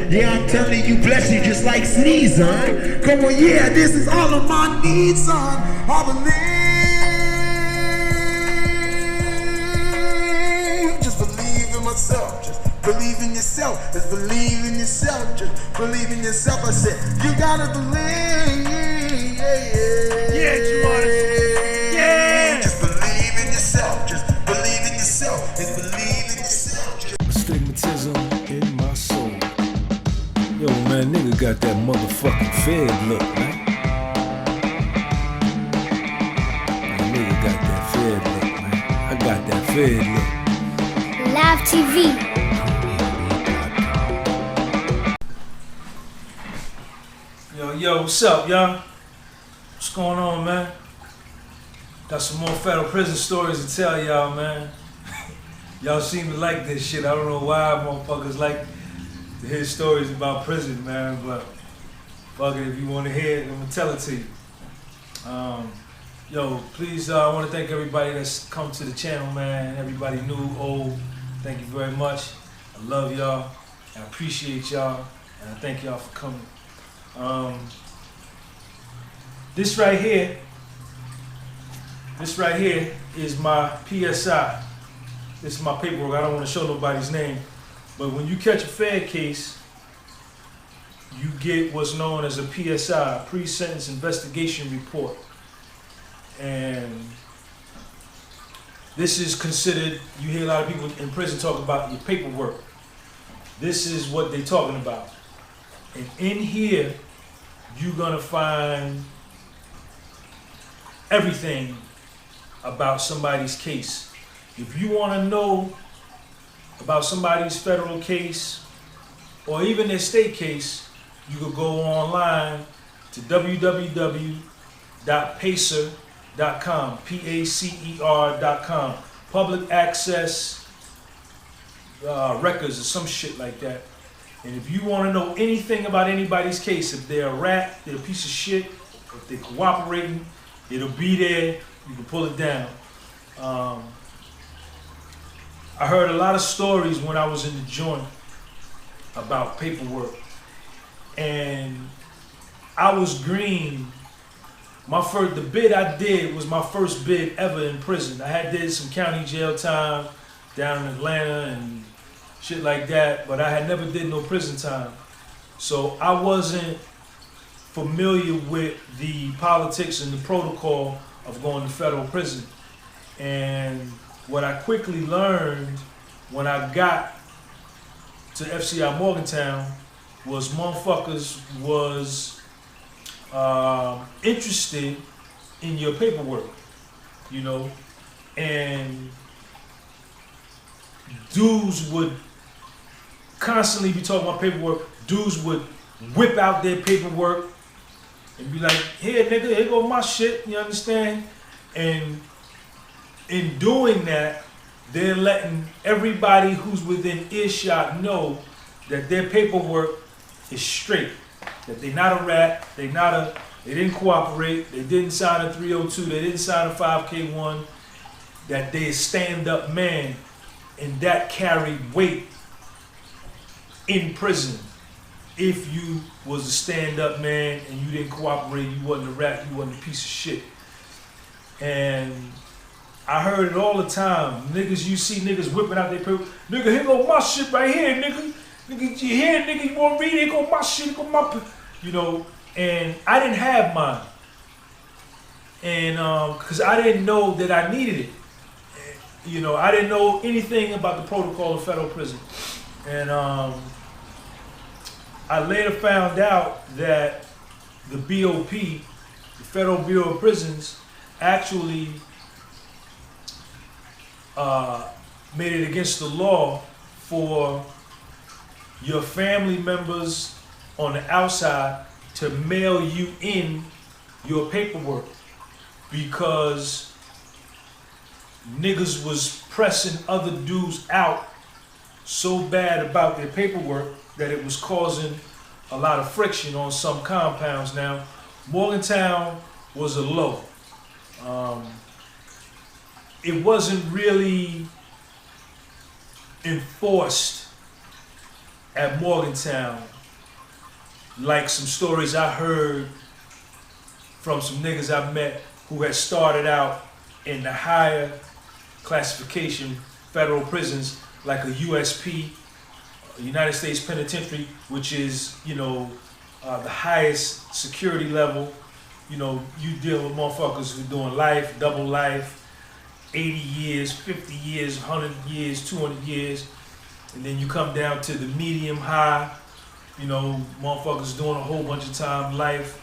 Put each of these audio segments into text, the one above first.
Yeah, I'm telling you, bless you just like sneeze, son. Come on, yeah, this is all of my needs, son. I believe. Just believe in myself. Just believe in yourself. Just believe in yourself. Just believe in yourself. I said, you gotta believe. Yeah, you are. Yeah. Just believe in yourself. Just believe in yourself. Just believe in yourself. Stigmatism in my soul. Yo, man, nigga got that motherfucking fed look, man. Nigga got that fed look, man. I got that fed look. Live TV. Yo, what's up, y'all? What's going on, man? Got some more federal prison stories to tell y'all, man. Y'all seem to like this shit. I don't know why motherfuckers like to hear stories about prison, man, but fuck it, if you want to hear it, I'm gonna tell it to you. Yo, please, I want to thank everybody that's come to the channel, man. Everybody new, old, thank you very much. I love y'all, I appreciate y'all, and I thank y'all for coming. This right here is my PSI. This is my paperwork. I don't want to show nobody's name, but when you catch a Fed case, you get what's known as a PSI, pre-sentence investigation report. And this is considered, you hear a lot of people in prison talk about your paperwork. This is what they're talking about. And in here, you're gonna find everything about somebody's case. If you want to know about somebody's federal case or even their state case, you could go online to www.pacer.com, PACER.com, public access records or some shit like that. And if you want to know anything about anybody's case, if they're a rat, they're a piece of shit, if they're cooperating, it'll be there. You can pull it down. I heard a lot of stories when I was in the joint about paperwork, and I was green. The bid I did was my first bid ever in prison. I had did some county jail time down in Atlanta and shit like that, but I had never did no prison time. So I wasn't familiar with the politics and the protocol of going to federal prison. And what I quickly learned when I got to FCI Morgantown was motherfuckers was interested in your paperwork, you know, and dudes would constantly be talking about paperwork. Dudes would whip out their paperwork and be like, here nigga, here go my shit, you understand? And in doing that, they're letting everybody who's within earshot know that their paperwork is straight, that they're not a rat, they didn't cooperate, they didn't sign a 302, they didn't sign a 5K1, that they're a stand-up man, and that carried weight in prison. If you was a stand-up man and you didn't cooperate, you wasn't a rat, you wasn't a piece of shit. And I heard it all the time. Niggas, you see niggas whipping out their paper. Nigga, here go my shit right here, nigga. Nigga, you hear, nigga, you want to read it? Here go my shit, here go my, you know. And I didn't have mine. And because I didn't know that I needed it. You know, I didn't know anything about the protocol of federal prison. And I later found out that the BOP, the Federal Bureau of Prisons, actually made it against the law for your family members on the outside to mail you in your paperwork, because niggas was pressing other dudes out so bad about their paperwork that it was causing a lot of friction on some compounds. Now, Morgantown was a low. It wasn't really enforced at Morgantown like some stories I heard from some niggas I met who had started out in the higher classification federal prisons, like a USP, United States Penitentiary, which is, you know, the highest security level. You know, you deal with motherfuckers who doing life, double life, 80 years, 50 years, 100 years, 200 years. And then you come down to the medium high, you know, motherfuckers doing a whole bunch of time, life.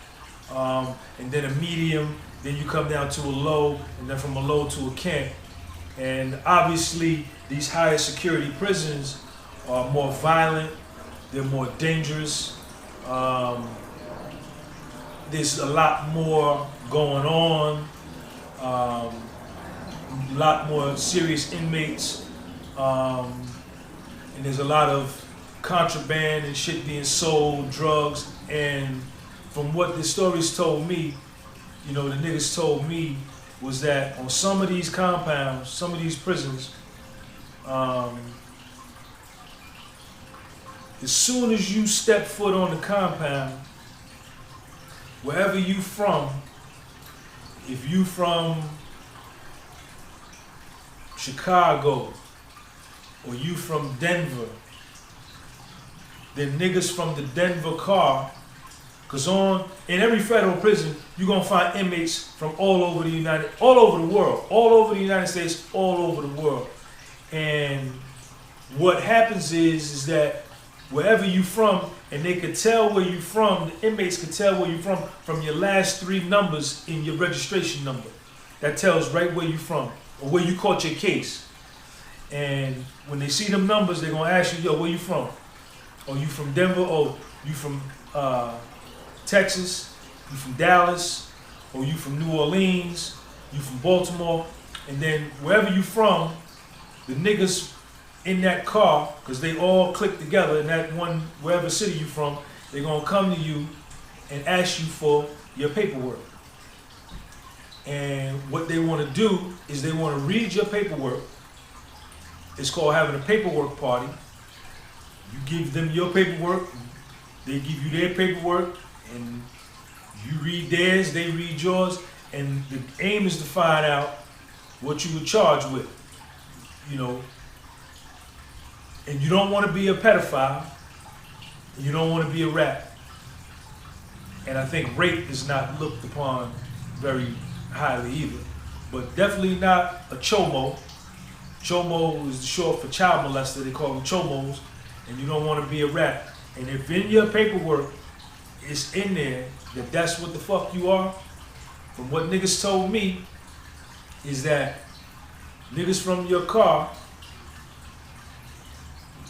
And then a medium, then you come down to a low, and then from a low to a camp. And obviously, these higher security prisons are more violent, they're more dangerous. There's a lot more going on, a lot more serious inmates, and there's a lot of contraband and shit being sold, drugs. And from what the stories told me, you know, the niggas told me, was that on some of these compounds, some of these prisons, as soon as you step foot on the compound, wherever you from, if you from Chicago or you from Denver, then niggas from the Denver car, cause in every federal prison, you're gonna find inmates from all over the world, all over the United States, all over the world. And what happens is that wherever you from, and they could tell where you from, the inmates could tell where you from your last 3 numbers in your registration number. That tells right where you from, or where you caught your case. And when they see them numbers, they're gonna ask you, yo, where you from? Oh, you from Denver? Oh, you from Texas? You from Dallas? Or you from New Orleans? You from Baltimore? And then wherever you from, the niggas in that car, because they all click together in that one, wherever city you from, they're gonna come to you and ask you for your paperwork. And what they wanna do is they wanna read your paperwork. It's called having a paperwork party. You give them your paperwork, they give you their paperwork, and you read theirs, they read yours, and the aim is to find out what you were charged with, you know. And you don't want to be a pedophile, and you don't want to be a rat. And I think rape is not looked upon very highly either, but definitely not a chomo. Chomo is short for child molester, they call them chomos. And you don't want to be a rat. And if in your paperwork it's in there that that's what the fuck you are, from what niggas told me, is that niggas from your car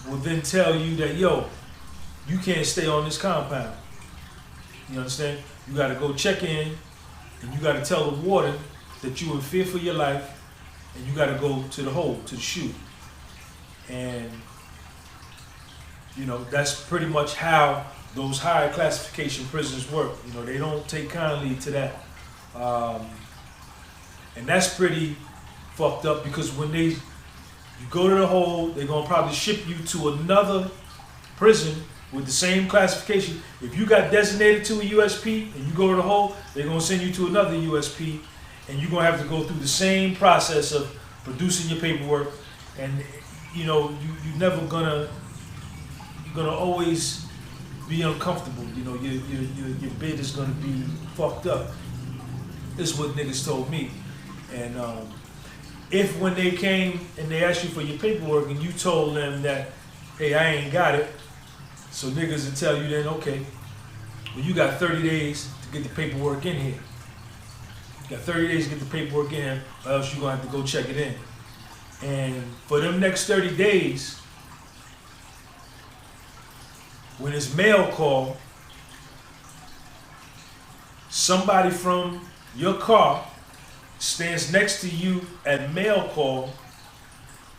will then tell you that, yo, you can't stay on this compound. You understand? You gotta go check in, and you gotta tell the warden that you in fear for your life, and you gotta go to the hole, to the chute. And you know, that's pretty much how those higher classification prisons work. You know, they don't take kindly to that. And that's pretty fucked up, because when you go to the hole, they're gonna probably ship you to another prison with the same classification. If you got designated to a USP and you go to the hole, they're gonna send you to another USP, and you're gonna have to go through the same process of producing your paperwork. And you know, you're never gonna always be uncomfortable. You know, your bed is gonna be fucked up. This is what niggas told me. And if when they came and they asked you for your paperwork and you told them that, hey, I ain't got it, so niggas will tell you then, okay, well, you got 30 days to get the paperwork in here. You got 30 days to get the paperwork in, or else you're gonna have to go check it in. And for them next 30 days, when it's mail call, somebody from your car stands next to you at mail call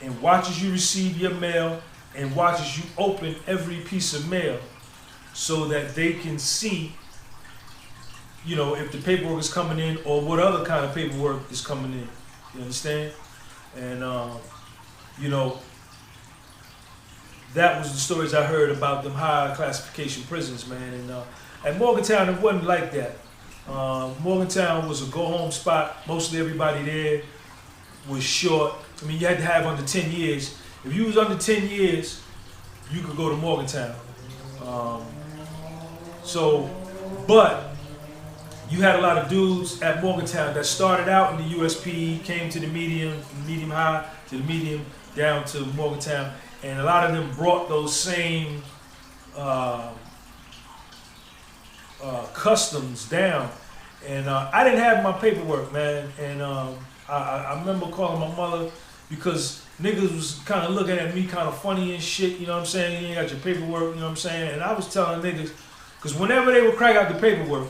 and watches you receive your mail and watches you open every piece of mail, so that they can see, you know, if the paperwork is coming in or what other kind of paperwork is coming in. You understand? And you know, that was the stories I heard about them high classification prisons, man. And at Morgantown, it wasn't like that. Morgantown was a go-home spot. Mostly everybody there was short. I mean, you had to have under 10 years. If you was under 10 years, you could go to Morgantown. But you had a lot of dudes at Morgantown that started out in the USP, came to the medium, from medium high to the medium, down to Morgantown, and a lot of them brought those same customs down. And I didn't have my paperwork, man, and I remember calling my mother because niggas was kind of looking at me kind of funny and shit, you know what I'm saying? You ain't got your paperwork, you know what I'm saying? And I was telling niggas, because whenever they would crack out the paperwork,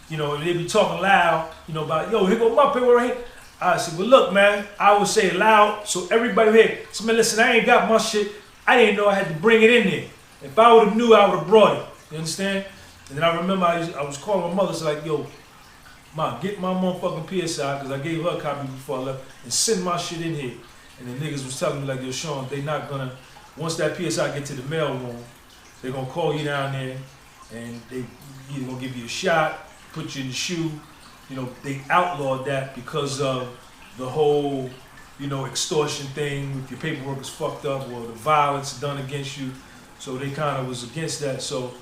you know, they'd be talking loud, you know, about, yo, here go my paperwork right here. I said, well, look, man, I would say it loud so everybody would hear. So, man, listen, I ain't got my shit. I didn't know I had to bring it in there. If I would have knew, I would have brought it. You understand? And then I remember I was calling my mother, so like, yo, Ma, get my motherfucking PSI, because I gave her a copy before I left, and send my shit in here. And the niggas was telling me, like, yo, Sean, they not gonna, once that PSI get to the mail room, they gonna call you down there, and they either gonna give you a shot, put you in the shoe. You know, they outlawed that because of the whole, you know, extortion thing, if your paperwork is fucked up, or the violence done against you. So they kind of was against that. So,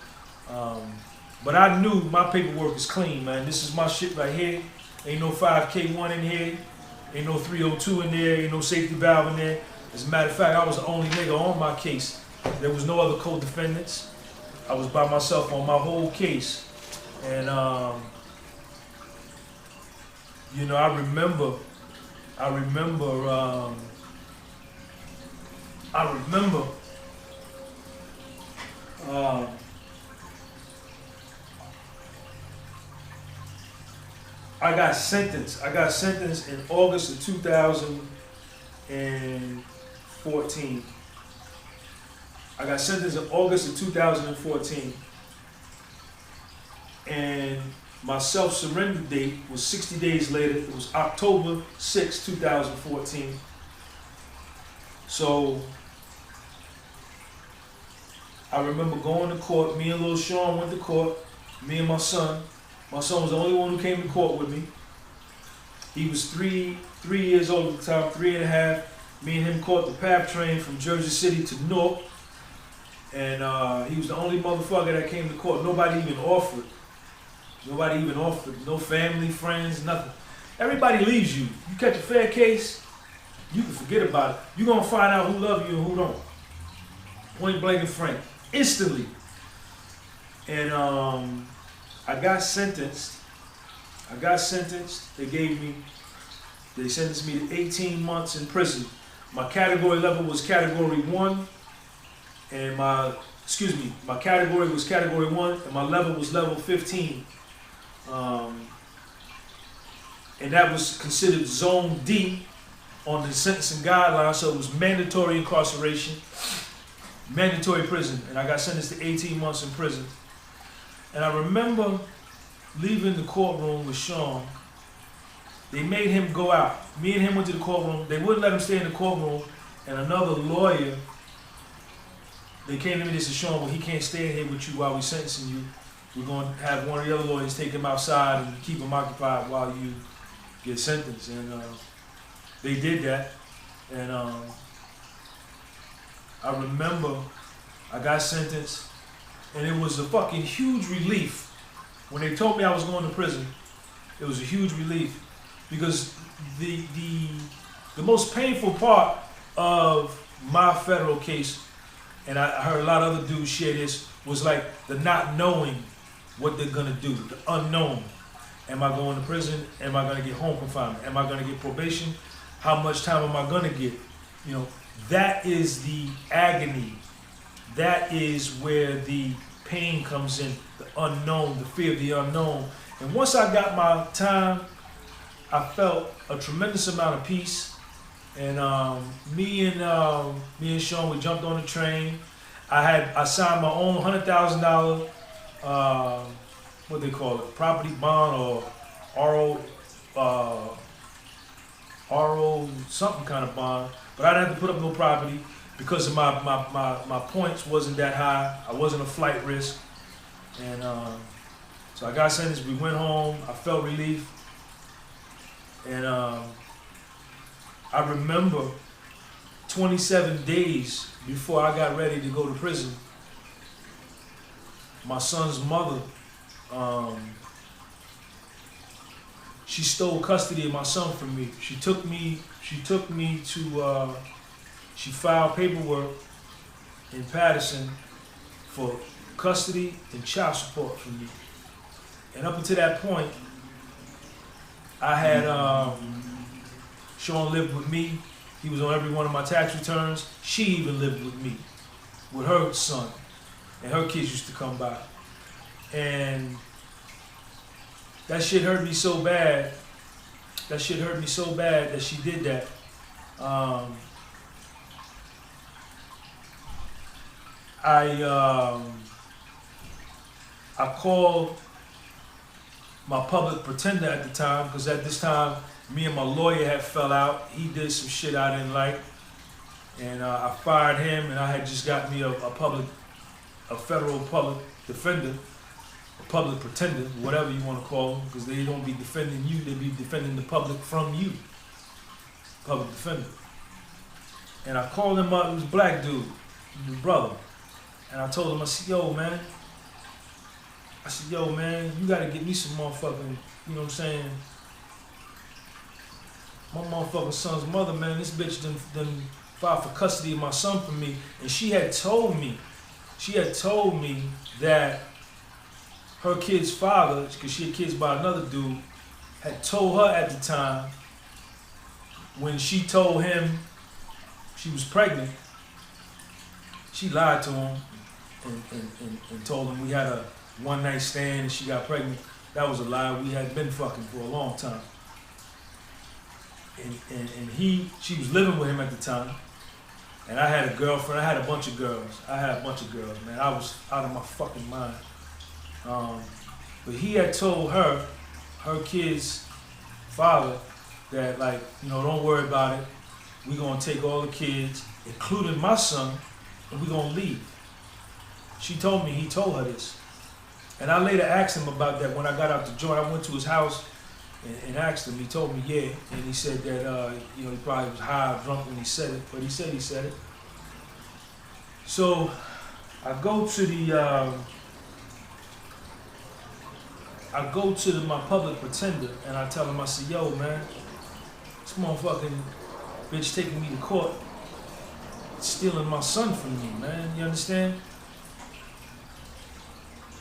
but I knew my paperwork is clean, man. This is my shit right here. Ain't no 5K1 in here. Ain't no 302 in there. Ain't no safety valve in there. As a matter of fact, I was the only nigga on my case. There was no other co-defendants. I was by myself on my whole case. And, you know, I remember, I got sentenced. I got sentenced in August of 2014. I got sentenced in August of 2014. And my self-surrender date was 60 days later. It was October 6, 2014. So I remember going to court. Me and Lil Sean went to court. Me and my son. My son was the only one who came to court with me. He was three years old at the time, 3.5. Me and him caught the PAP train from Jersey City to Newark. And he was the only motherfucker that came to court. Nobody even offered. No family, friends, nothing. Everybody leaves you. You catch a fair case, you can forget about it. You're going to find out who love you and who don't. Point blank and frank. Instantly. And I got sentenced. They sentenced me to 18 months in prison. My category level was category 1, and my category was category 1, and my level was level 15. And that was considered zone D on the sentencing guidelines, so it was mandatory incarceration, mandatory prison, and I got sentenced to 18 months in prison. And I remember leaving the courtroom with Sean. They made him go out. Me and him went to the courtroom. They wouldn't let him stay in the courtroom. And another lawyer, they came to me and they said, Sean, well, he can't stay in here with you while we're sentencing you. We're going to have one of the other lawyers take him outside and keep him occupied while you get sentenced. And they did that. And I remember I got sentenced. And it was a fucking huge relief. When they told me I was going to prison, it was a huge relief. Because the most painful part of my federal case, and I heard a lot of other dudes share this, was like the not knowing what they're gonna do, the unknown. Am I going to prison? Am I gonna get home confinement? Am I gonna get probation? How much time am I gonna get? You know, that is the agony. That is where the pain comes in, the unknown, the fear of the unknown. And once I got my time, I felt a tremendous amount of peace. And me and Sean, we jumped on the train. I signed my own $100,000 what they call it, property bond or RO something kind of bond. But I didn't have to put up no property. because of my points wasn't that high. I wasn't a flight risk. And so I got sentenced. We went home. I felt relief. And I remember 27 days before I got ready to go to prison, my son's mother, she stole custody of my son from me. She took me to, she filed paperwork in Patterson for custody and child support from me. And up until that point, I had, Sean lived with me. He was on every one of my tax returns. She even lived with me, with her son. And her kids used to come by. And that shit hurt me so bad. That shit hurt me so bad that she did that. I called my public pretender at the time, because at this time, me and my lawyer had fell out. He did some shit I didn't like. And I fired him, and I had just got me a federal public defender, a public pretender, whatever you want to call them, because they don't be defending you, they be defending the public from you. Public defender. And I called him up, he was a black dude, his brother. And I told him, I said, yo, man, you gotta get me some motherfucking, you know what I'm saying? My motherfucking son's mother, man, this bitch done filed for custody of my son for me. And she had told me that her kid's father, because she had kids by another dude, had told her at the time, when she told him she was pregnant, she lied to him and told him we had a one-night stand and she got pregnant. That was a lie. We had been fucking for a long time. And she was living with him at the time. And I had a girlfriend. I had a bunch of girls. Man. I was out of my fucking mind. But he had told her kid's father, that, like, you know, don't worry about it. We're gonna take all the kids, including my son, and we're gonna leave. She told me he told her this. And I later asked him about that when I got out the joint. I went to his house and asked him. He told me, yeah. And he said that, you know, he probably was high or drunk when he said it, but he said it. So I go to my public pretender and I tell him, I said, yo, man, this motherfucking bitch taking me to court, stealing my son from me, man. You understand?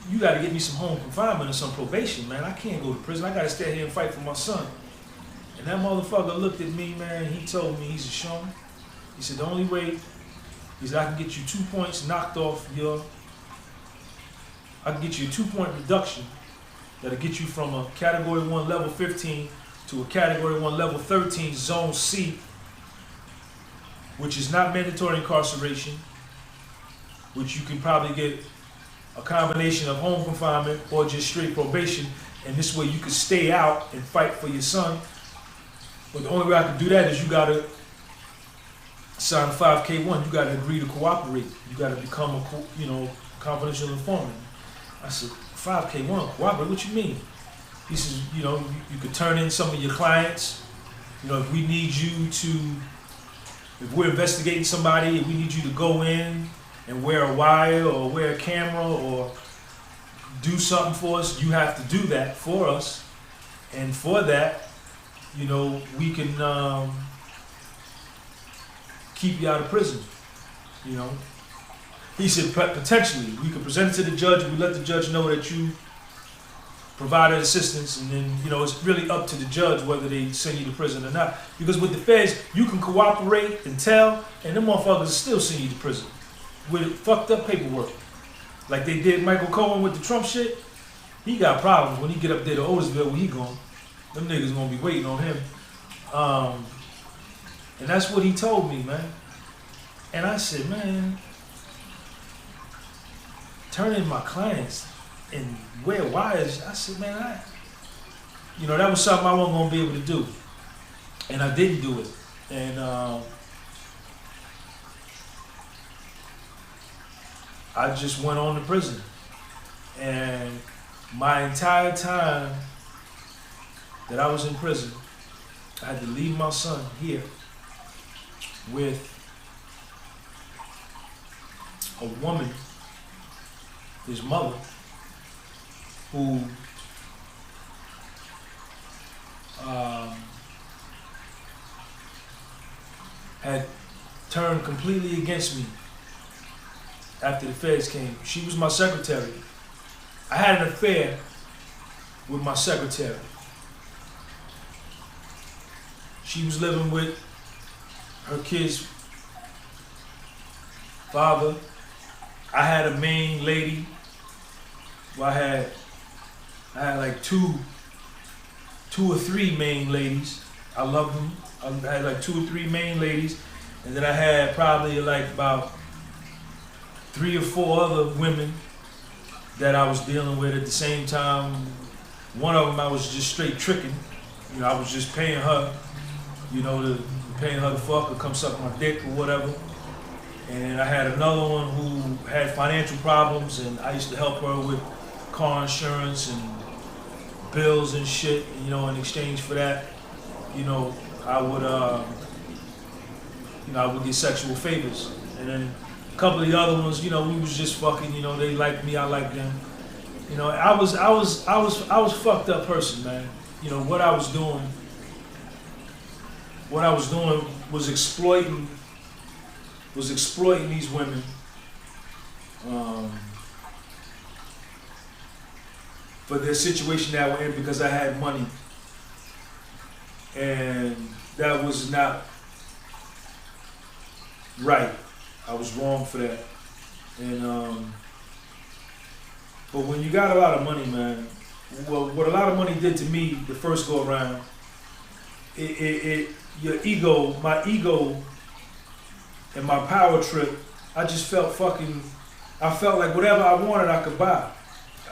You gotta get me some home confinement or some probation, man. I can't go to prison. I gotta stay here and fight for my son. And that motherfucker looked at me, man. He told me, he's a Sean. He said, the only way is I can get you 2 points knocked off I can get you a 2-point reduction that'll get you from a category 1 level 15 to a category 1 level 13 zone C, which is not mandatory incarceration, which you can probably get a combination of home confinement or just straight probation, and this way you can stay out and fight for your son. But the only way I can do that is you gotta sign 5K1. You gotta agree to cooperate. You gotta become a confidential informant. I said, 5K1, cooperate? What you mean? He says, you know, you could turn in some of your clients. You know, if we need you to, if we're investigating somebody, if we need you to go in and wear a wire or wear a camera or do something for us, you have to do that for us. And for that, you know, we can keep you out of prison, you know. He said, potentially, we could present it to the judge, we let the judge know that you provided assistance, and then, you know, it's really up to the judge whether they send you to prison or not. Because with the feds, you can cooperate and tell, and them motherfuckers still send you to prison with fucked up paperwork. Like they did Michael Cohen with the Trump shit. He got problems when he get up there to Otisville where he going. Them niggas gonna be waiting on him. And that's what he told me, man. And I said, man, turn in my clients and wear wires. I said, man, you know, that was something I wasn't gonna be able to do. And I didn't do it. And I just went on to prison. And my entire time that I was in prison, I had to leave my son here with a woman, his mother, who had turned completely against me after the feds came. She was my secretary. I had an affair with my secretary. She was living with her kid's father. I had a main lady. Well, I had like two or three main ladies. I loved them. I had like 2 or 3 main ladies, and then I had probably like about 3 or 4 other women that I was dealing with at the same time. One of them I was just straight tricking. You know, I was just paying her, you know, paying her to fuck or come suck my dick or whatever. And I had another one who had financial problems, and I used to help her with car insurance and bills and shit. You know, in exchange for that, you know, I would get sexual favors. And then a couple of the other ones, you know, we was just fucking. You know, they liked me, I liked them. You know, I was a fucked up person, man. You know what I was doing. What I was doing was exploiting these women. For their situation that we're in, because I had money. And that was not right. I was wrong for that. And but when you got a lot of money, man, well, what a lot of money did to me the first go around, your ego, my ego and my power trip, I just felt I felt like whatever I wanted I could buy.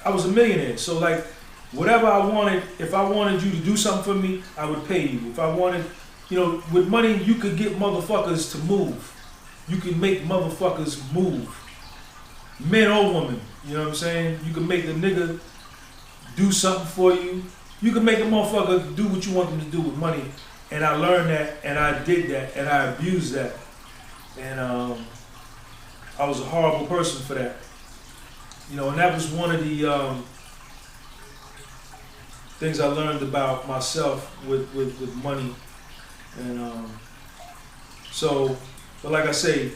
I was a millionaire, so like whatever I wanted, if I wanted you to do something for me, I would pay you. If I wanted, you know, with money you could get motherfuckers to move. You can make motherfuckers move. Men or women, you know what I'm saying? You can make the nigga do something for you. You can make a motherfucker do what you want them to do with money. And I learned that, and I did that, and I abused that. And I was a horrible person for that. You know, and that was one of the things I learned about myself with money. And so, but like I say,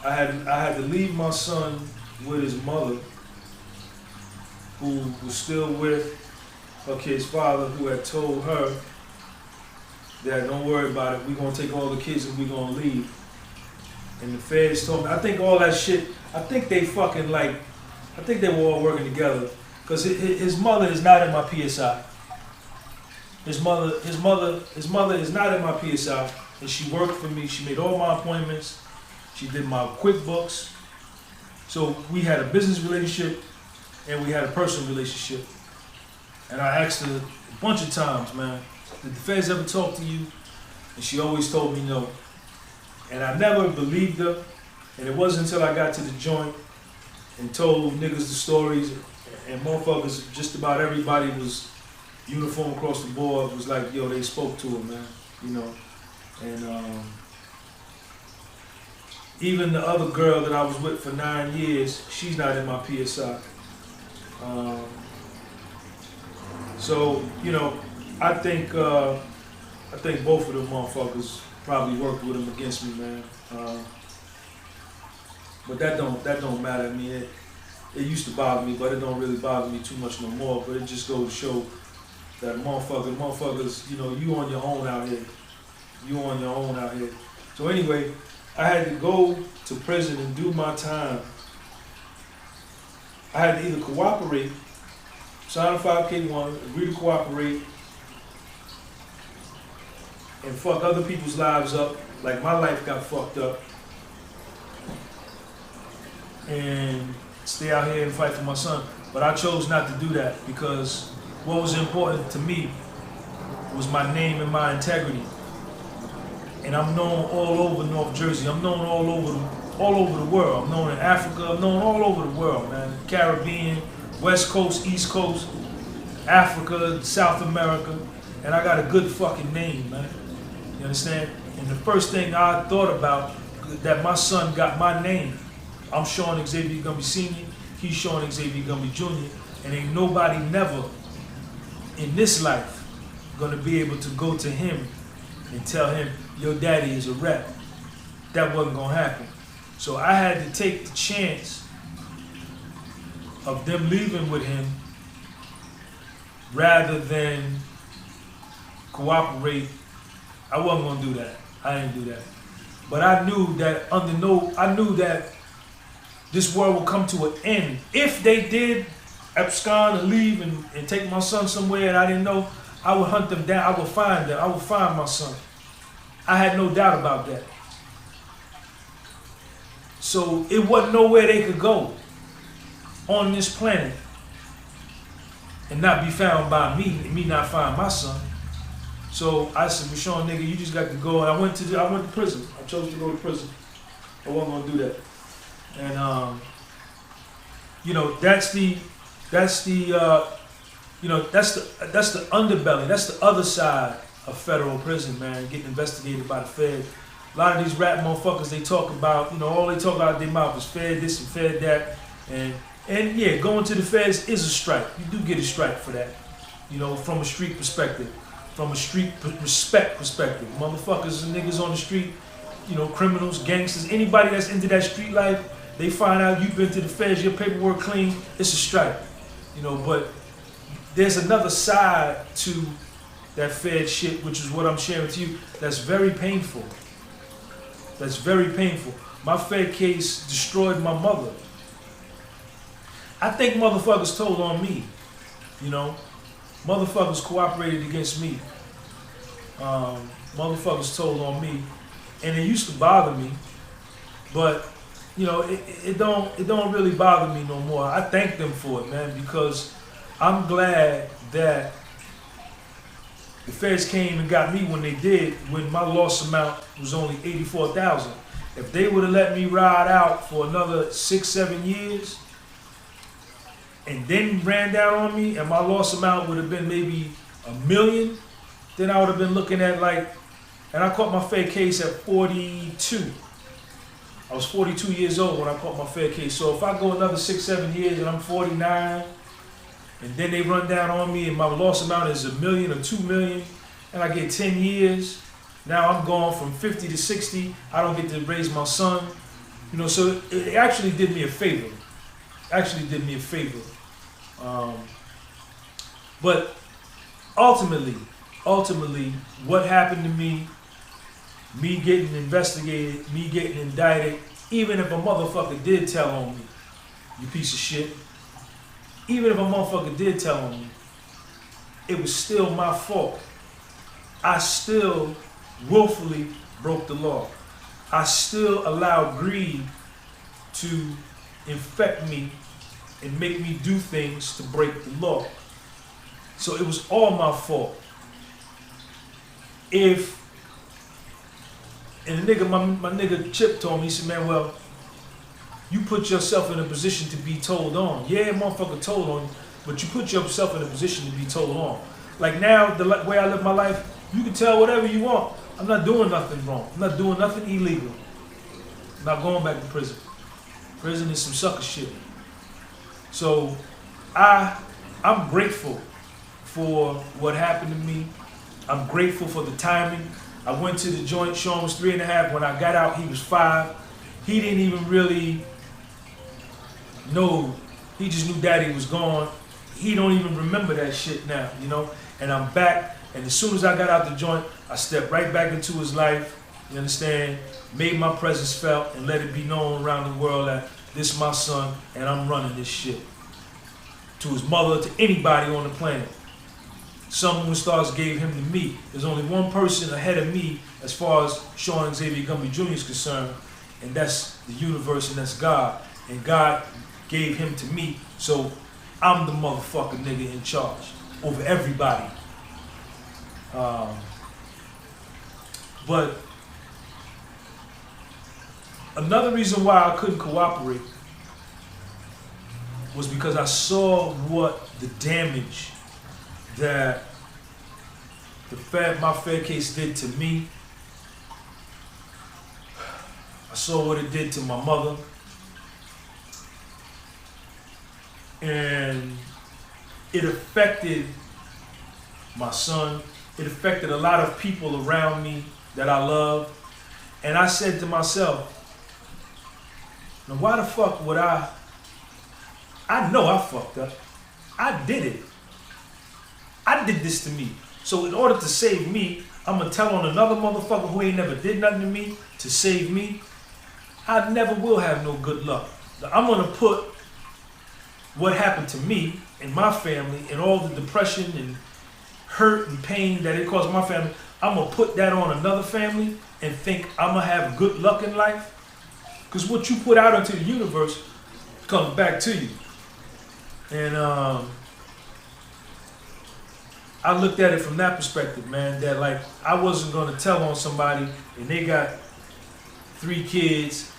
I had to leave my son with his mother, who was still with her kid's father, who had told her that don't worry about it, we're gonna take all the kids and we're gonna leave. And the feds told me, I think all that shit, I think they fucking like, I think they were all working together, because his mother is not in my PSI. His mother is not in my PSI, and she worked for me. She made all my appointments. She did my QuickBooks. So we had a business relationship, and we had a personal relationship. And I asked her a bunch of times, man, did the feds ever talk to you? And she always told me no. And I never believed her. And it wasn't until I got to the joint and told niggas the stories, and motherfuckers, just about everybody was uniform across the board, was like, yo, they spoke to her, man, you know. And even the other girl that I was with for 9 years, she's not in my PSI. So, you know, I think both of them motherfuckers probably worked with them against me, man. But that don't matter. I mean, it used to bother me, but it don't really bother me too much no more. But it just goes to show that motherfuckers, you know, you on your own out here. You on your own out here. So anyway, I had to go to prison and do my time. I had to either cooperate, sign a 5K1, agree to cooperate, and fuck other people's lives up, like my life got fucked up, and stay out here and fight for my son. But I chose not to do that, because what was important to me was my name and my integrity. And I'm known all over North Jersey. I'm known all over all over the world. I'm known in Africa. I'm known all over the world, man. Caribbean, West Coast, East Coast, Africa, South America. And I got a good fucking name, man. You understand? And the first thing I thought about, that my son got my name. I'm Sean Xavier Gunby Sr., he's Sean Xavier Gunby Jr., and ain't nobody never in this life gonna be able to go to him and tell him, your daddy is a rep. That wasn't gonna happen. So I had to take the chance of them leaving with him rather than cooperate. I wasn't gonna do that. I didn't do that. But I knew that I knew that this world would come to an end. If they did abscond and leave and take my son somewhere and I didn't know, I would hunt them down. I would find them. I would find my son. I had no doubt about that. So it wasn't nowhere they could go on this planet and not be found by me, and me not find my son. So I said, Rashawn, nigga, you just got to go. And I went to prison. I chose to go to prison. I wasn't gonna do that. And you know, that's the underbelly. That's the other side of federal prison, man. Getting investigated by the Fed. A lot of these rap motherfuckers, they talk about, you know, all they talk about out their mouth is Fed this and Fed that, and yeah, going to the Feds is a strike. You do get a strike for that, you know, from a street perspective, from a street respect perspective. Motherfuckers and niggas on the street, you know, criminals, gangsters, anybody that's into that street life, they find out you've been to the Feds, your paperwork clean, it's a strike, you know. But there's another side to that Fed shit, which is what I'm sharing with you, that's very painful. That's very painful. My Fed case destroyed my mother. I think motherfuckers told on me, you know. Motherfuckers cooperated against me. Motherfuckers told on me, and it used to bother me, but you know, it don't really bother me no more. I thank them for it, man, because I'm glad that the Feds came and got me when they did, when my loss amount was only $84,000. If they would have let me ride out for another 6-7 years and then ran down on me and my loss amount would have been maybe $1 million, then I would have been looking at like, and I caught my Fed case at 42. I was 42 years old when I caught my Fed case. So if I go another 6-7 years and I'm 49, and then they run down on me and my loss amount is $1 million or $2 million, and I get 10 years, now I'm going from 50 to 60, I don't get to raise my son. You know, so it actually did me a favor. But ultimately, what happened to me getting investigated, me getting indicted, even if a motherfucker did tell on me, you piece of shit, even if a motherfucker did tell on me, it was still my fault. I still willfully broke the law. I still allowed greed to infect me and make me do things to break the law. So it was all my fault. And the nigga, my nigga Chip told me, he said, man, well, you put yourself in a position to be told on. Yeah, motherfucker told on you, but you put yourself in a position to be told on. Like now, the way I live my life, you can tell whatever you want. I'm not doing nothing wrong. I'm not doing nothing illegal. I'm not going back to prison. Prison is some sucker shit. So I'm grateful for what happened to me. I'm grateful for the timing. I went to the joint. Sean was 3.5. When I got out, he was 5. He didn't even really know. He just knew daddy was gone. He don't even remember that shit now, you know? And I'm back. And as soon as I got out the joint, I stepped right back into his life, you understand? Made my presence felt and let it be known around the world that this is my son and I'm running this shit. To his mother, to anybody on the planet. Sun, Moon, Stars gave him to me. There's only one person ahead of me as far as Sean Xavier Gunby Jr. is concerned, and that's the universe and that's God. And God gave him to me, so I'm the motherfucking nigga in charge over everybody. But Another reason why I couldn't cooperate was because I saw what the damage that my Fed case did to me. I saw what it did to my mother. And it affected my son. It affected a lot of people around me that I love. And I said to myself, now why the fuck would I know I fucked up. I did it. I did this to me. So in order to save me, I'm gonna tell on another motherfucker who ain't never did nothing to me to save me. I never will have no good luck. I'm gonna put what happened to me and my family and all the depression and hurt and pain that it caused my family, I'm gonna put that on another family and think I'm gonna have good luck in life. Because what you put out into the universe comes back to you. And I looked at it from that perspective, man, that like I wasn't gonna tell on somebody and they got 3 kids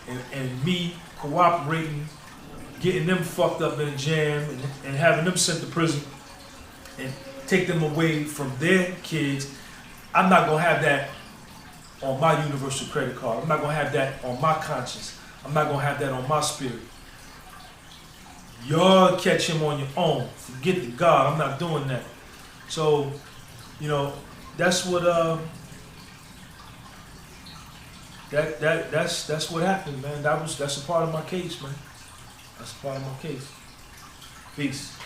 and me cooperating, getting them fucked up in a jam and having them sent to prison and take them away from their kids. I'm not gonna have that on my universal credit card. I'm not gonna have that on my conscience. I'm not gonna have that on my spirit. Y'all catch him on your own. Forget the God. I'm not doing that. So, you know, that's what that's what happened, man. That's a part of my case, man. That's a part of my case. Peace.